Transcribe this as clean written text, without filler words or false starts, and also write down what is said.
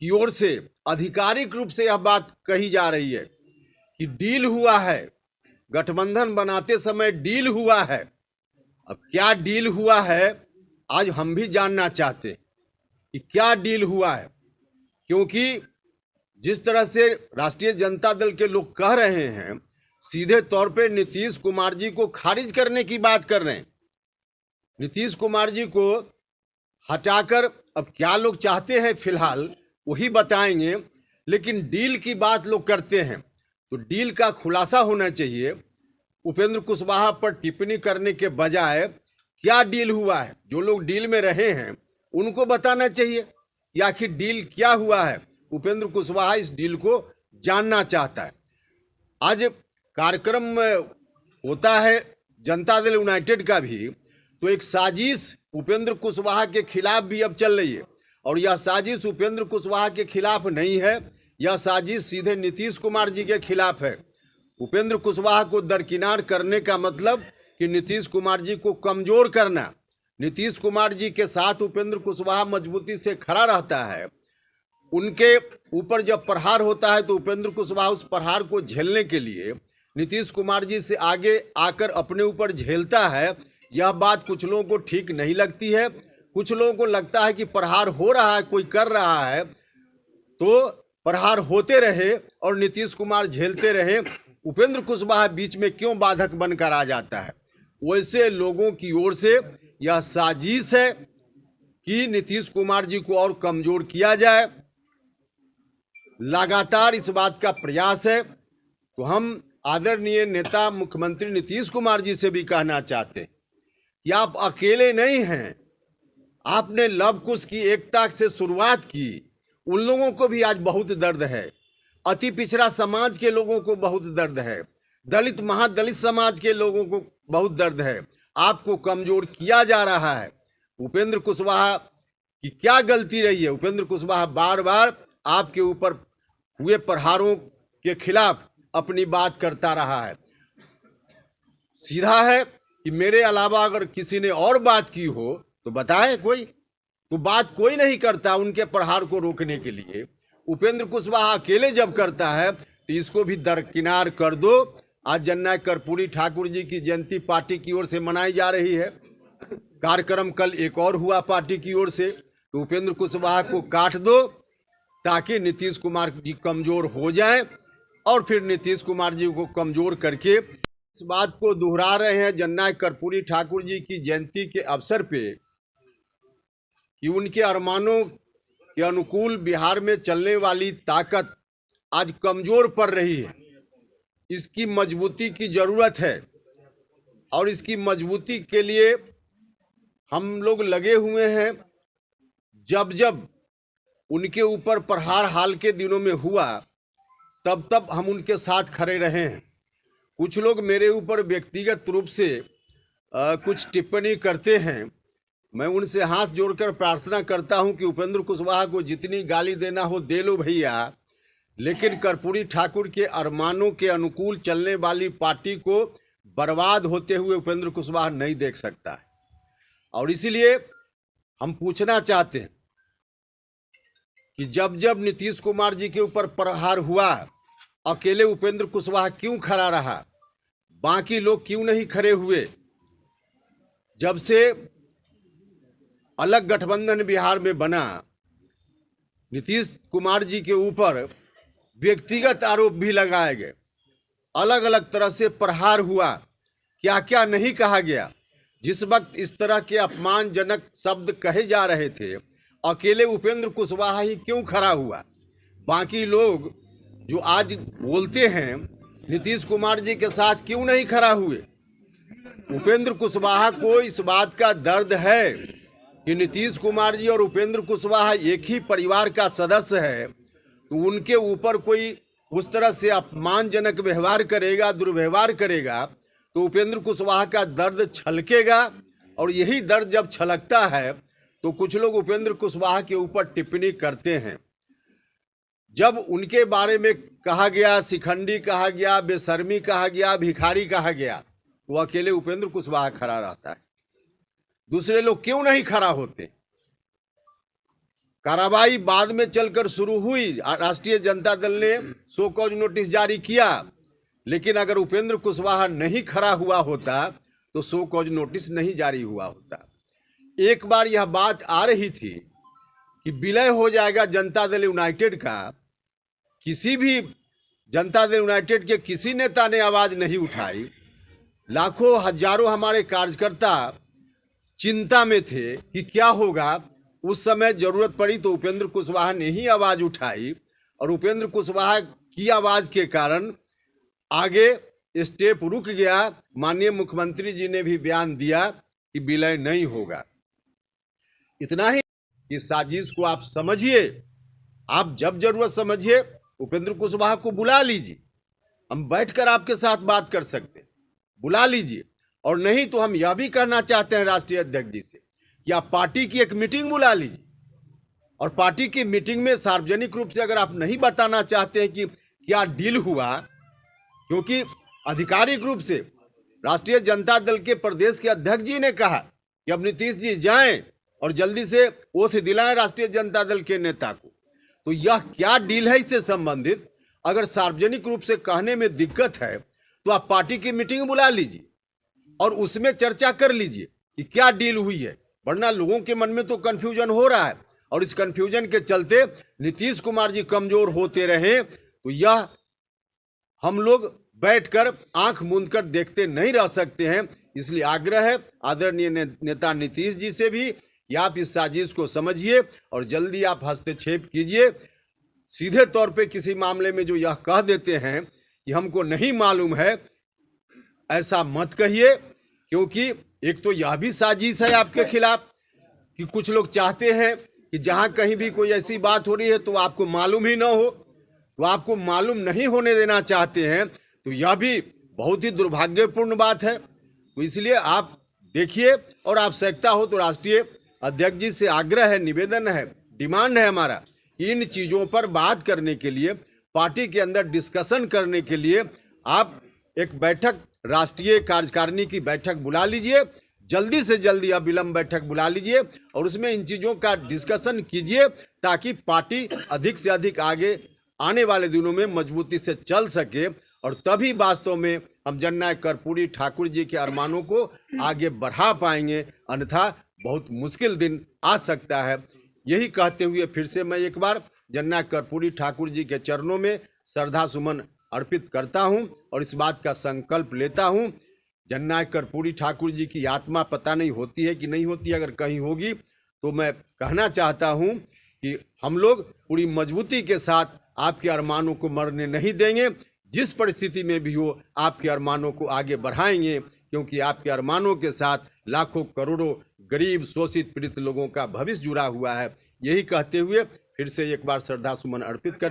की ओर से आधिकारिक रूप से यह बात कही जा रही है कि डील हुआ है, गठबंधन बनाते समय डील हुआ है। अब क्या डील हुआ है आज हम भी जानना चाहते हैं कि क्या डील हुआ है, क्योंकि जिस तरह से राष्ट्रीय जनता दल के लोग कह रहे हैं, सीधे तौर पे नीतीश कुमार जी को खारिज करने की बात कर रहे हैं। नीतीश कुमार जी को हटाकर अब क्या लोग चाहते हैं फिलहाल वही बताएंगे, लेकिन डील की बात लोग करते हैं तो डील का खुलासा होना चाहिए। उपेंद्र कुशवाहा पर टिप्पणी करने के बजाय क्या डील हुआ है, जो लोग डील में रहे हैं उनको बताना चाहिए कि आखिर डील क्या हुआ है। उपेंद्र कुशवाहा इस डील को जानना चाहता है। आज कार्यक्रम होता है जनता दल यूनाइटेड का भी, तो एक साजिश उपेंद्र कुशवाहा के खिलाफ भी अब चल रही है, और यह साजिश उपेंद्र कुशवाहा के खिलाफ नहीं है, यह साजिश सीधे नीतीश कुमार जी के खिलाफ है। उपेंद्र कुशवाहा को दरकिनार करने का मतलब कि नीतीश कुमार जी को कमजोर करना। नीतीश कुमार जी के साथ उपेंद्र कुशवाहा मजबूती से खड़ा रहता है, उनके ऊपर जब प्रहार होता है तो उपेंद्र कुशवाहा उस प्रहार को झेलने के लिए नीतीश कुमार जी से आगे आकर अपने ऊपर झेलता है। यह बात कुछ लोगों को ठीक नहीं लगती है। कुछ लोगों को लगता है कि प्रहार हो रहा है, कोई कर रहा है तो प्रहार होते रहे और नीतीश कुमार झेलते रहे, उपेंद्र कुशवाहा बीच में क्यों बाधक बनकर आ जाता है। वैसे लोगों की ओर से यह साजिश है कि नीतीश कुमार जी को और कमजोर किया जाए, लगातार इस बात का प्रयास है। तो हम आदरणीय नेता मुख्यमंत्री नीतीश कुमार जी से भी कहना चाहते हैं कि आप अकेले नहीं हैं। आपने लव कुश की एकता से शुरुआत की, उन लोगों को भी आज बहुत दर्द है। अति पिछड़ा समाज के लोगों को बहुत दर्द है, दलित महादलित समाज के लोगों को बहुत दर्द है। आपको कमजोर किया जा रहा है। उपेंद्र कुशवाहा की क्या गलती रही है? उपेंद्र कुशवाहा बार बार आपके ऊपर हुए प्रहारों के खिलाफ अपनी बात करता रहा है। सीधा है कि मेरे अलावा अगर किसी ने और बात की हो तो बताए, कोई तो बात कोई नहीं करता उनके प्रहार को रोकने के लिए। उपेंद्र कुशवाहा अकेले जब करता है तो इसको भी दरकिनार कर दो। आज जननायक कर्पूरी ठाकुर जी की जयंती पार्टी की ओर से मनाई जा रही है। कार्यक्रम कल एक और हुआ पार्टी की ओर से, तो उपेंद्र कुशवाहा को काट दो ताकि नीतीश कुमार जी कमजोर हो जाएं, और फिर नीतीश कुमार जी को कमजोर करके इस बात को दोहरा रहे हैं जननायक कर्पूरी ठाकुर जी की जयंती के अवसर पे कि उनके अरमानों के अनुकूल बिहार में चलने वाली ताकत आज कमजोर पड़ रही है। इसकी मजबूती की जरूरत है, और इसकी मजबूती के लिए हम लोग लगे हुए हैं। जब जब उनके ऊपर प्रहार हाल के दिनों में हुआ तब तब हम उनके साथ खड़े रहे हैं। कुछ लोग मेरे ऊपर व्यक्तिगत रूप से कुछ टिप्पणी करते हैं। मैं उनसे हाथ जोड़कर प्रार्थना करता हूं कि उपेंद्र कुशवाहा को जितनी गाली देना हो दे लो भैया, लेकिन कर्पूरी ठाकुर के अरमानों के अनुकूल चलने वाली पार्टी को बर्बाद होते हुए उपेंद्र कुशवाहा नहीं देख सकता है। और इसीलिए हम पूछना चाहते हैं कि जब जब नीतीश कुमार जी के ऊपर प्रहार हुआ, अकेले उपेंद्र कुशवाहा क्यों खड़ा रहा, बाकी लोग क्यों नहीं खड़े हुए? जब से अलग गठबंधन बिहार में बना, नीतीश कुमार जी के ऊपर व्यक्तिगत आरोप भी लगाए गए, अलग अलग तरह से प्रहार हुआ, क्या क्या नहीं कहा गया। जिस वक्त इस तरह के अपमानजनक शब्द कहे जा रहे थे, अकेले उपेंद्र कुशवाहा ही क्यों खड़ा हुआ? बाकी लोग जो आज बोलते हैं नीतीश कुमार जी के साथ क्यों नहीं खड़ा हुए? उपेंद्र कुशवाहा को इस बात का दर्द है कि नीतीश कुमार जी और उपेंद्र कुशवाहा एक ही परिवार का सदस्य है, तो उनके ऊपर कोई उस तरह से अपमानजनक व्यवहार करेगा, दुर्व्यवहार करेगा, तो उपेंद्र कुशवाहा का दर्द छलकेगा। और यही दर्द जब छलकता है तो कुछ लोग उपेंद्र कुशवाहा के ऊपर टिप्पणी करते हैं। जब उनके बारे में कहा गया, शिखंडी कहा गया, बेशर्मी कहा गया, भिखारी कहा गया, वो अकेले उपेंद्र कुशवाहा खड़ा रहता है। दूसरे लोग क्यों नहीं खड़ा होते? कार्रवाई बाद में चलकर शुरू हुई, राष्ट्रीय जनता दल ने शो कॉज नोटिस जारी किया, लेकिन अगर उपेंद्र कुशवाहा नहीं खड़ा हुआ होता तो शो कॉज नोटिस नहीं जारी हुआ होता। एक बार यह बात आ रही थी कि विलय हो जाएगा जनता दल यूनाइटेड का, किसी भी जनता दल यूनाइटेड के किसी नेता ने आवाज नहीं उठाई। लाखों हजारों हमारे कार्यकर्ता चिंता में थे कि क्या होगा। उस समय जरूरत पड़ी तो उपेंद्र कुशवाहा ने ही आवाज उठाई, और उपेंद्र कुशवाहा की आवाज के कारण आगे स्टेप रुक गया। माननीय मुख्यमंत्री जी ने भी बयान दिया कि विलय नहीं होगा। इतना ही, इस साजिश को आप समझिए, आप जब जरूरत समझिए उपेंद्र कुशवाहा को बुला लीजिए, हम बैठकर आपके साथ बात कर सकते हैं, बुला लीजिए। और नहीं तो हम यह भी कहना चाहते हैं राष्ट्रीय अध्यक्ष जी से कि आप पार्टी की एक मीटिंग बुला लीजिए, और पार्टी की मीटिंग में सार्वजनिक रूप से अगर आप नहीं बताना चाहते हैं कि क्या डील हुआ, क्योंकि आधिकारिक रूप से राष्ट्रीय जनता दल के प्रदेश के अध्यक्ष जी ने कहा कि अब नीतीश जी जाएं और जल्दी से ओथ दिलाएं राष्ट्रीय जनता दल के नेता को, तो यह क्या डील है इससे संबंधित अगर सार्वजनिक रूप से कहने में दिक्कत है तो आप पार्टी की मीटिंग बुला लीजिए और उसमें चर्चा कर लीजिए कि क्या डील हुई है। वरना लोगों के मन में तो कंफ्यूजन हो रहा है, और इस कंफ्यूजन के चलते नीतीश कुमार जी कमजोर होते रहे, तो यह हम लोग बैठकर आंख मूंद कर देखते नहीं रह सकते हैं। इसलिए आग्रह है आदरणीय नेता नीतीश जी से भी कि आप इस साजिश को समझिए और जल्दी आप हस्तक्षेप कीजिए। सीधे तौर पे किसी मामले में जो यह कह देते हैं कि हमको नहीं मालूम है, ऐसा मत कहिए, क्योंकि एक तो यह भी साजिश है आपके खिलाफ कि कुछ लोग चाहते हैं कि जहां कहीं भी कोई ऐसी बात हो रही है तो आपको मालूम ही ना हो, तो आपको मालूम नहीं होने देना चाहते हैं, तो यह भी बहुत ही दुर्भाग्यपूर्ण बात है। तो इसलिए आप देखिए, और आवश्यकता हो तो राष्ट्रीय अध्यक्ष जी से आग्रह है, निवेदन है, डिमांड है हमारा कि इन चीज़ों पर बात करने के लिए, पार्टी के अंदर डिस्कशन करने के लिए आप एक बैठक, राष्ट्रीय कार्यकारिणी की बैठक बुला लीजिए, जल्दी से जल्दी अविलंब बैठक बुला लीजिए और उसमें इन चीज़ों का डिस्कशन कीजिए, ताकि पार्टी अधिक से अधिक आगे आने वाले दिनों में मजबूती से चल सके, और तभी वास्तव में हम जननायक कर्पूरी ठाकुर जी के अरमानों को आगे बढ़ा पाएंगे, अन्यथा बहुत मुश्किल दिन आ सकता है। यही कहते हुए फिर से मैं एक बार जननायक कर्पूरी ठाकुर जी के चरणों में श्रद्धा सुमन अर्पित करता हूं और इस बात का संकल्प लेता हूं, जननायक कर्पूरी ठाकुर जी की आत्मा पता नहीं होती है कि नहीं होती, अगर कहीं होगी तो मैं कहना चाहता हूं कि हम लोग पूरी मजबूती के साथ आपके अरमानों को मरने नहीं देंगे, जिस परिस्थिति में भी हो आपके अरमानों को आगे बढ़ाएंगे, क्योंकि आपके अरमानों के साथ लाखों करोड़ों गरीब शोषित पीड़ित लोगों का भविष्य जुड़ा हुआ है। यही कहते हुए फिर से एक बार श्रद्धा सुमन अर्पित कर